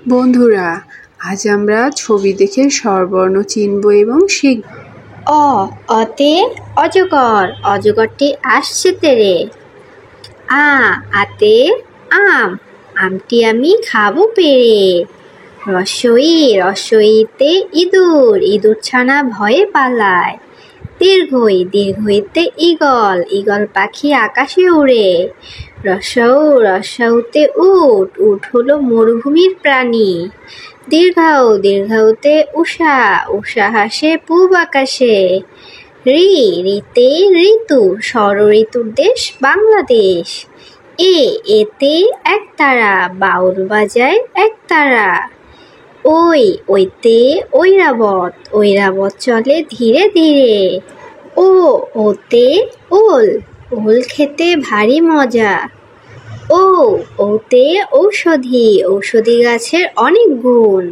বন্ধুরা, আজ আমরা ছবি দেখে স্বরবর্ণ চিনব এবং শিখব। অতে অজগর, অজগরটি আসছে তেরে। আতে আম, আমটি আমি খাবো পেরে। রসই, রসইতে ইঁদুর, ইঁদুর ছানা ভয়ে পালায়। দীর্ঘই, দীর্ঘইতে ঈগল, ঈগল পাখি আকাশে উড়ে। রসৌ, রসৌতে উট, উট হলো মরুভূমির প্রাণী। দীর্ঘাউ, দীর্ঘাউতে উষা, উষা হাসে পূব আকাশে। ঋতে ঋতু, ষড় ঋতুর দেশ বাংলাদেশ। এতে একতারা, বাউল বাজায় একতারা। ওইতে ঐরাবত, ঐরাবত চলে ধীরে ধীরে। ওতে ওল, ওল খেতে ভারী মজা। ওতে ঔষধি, ঔষধি গাছের অনেক গুণ।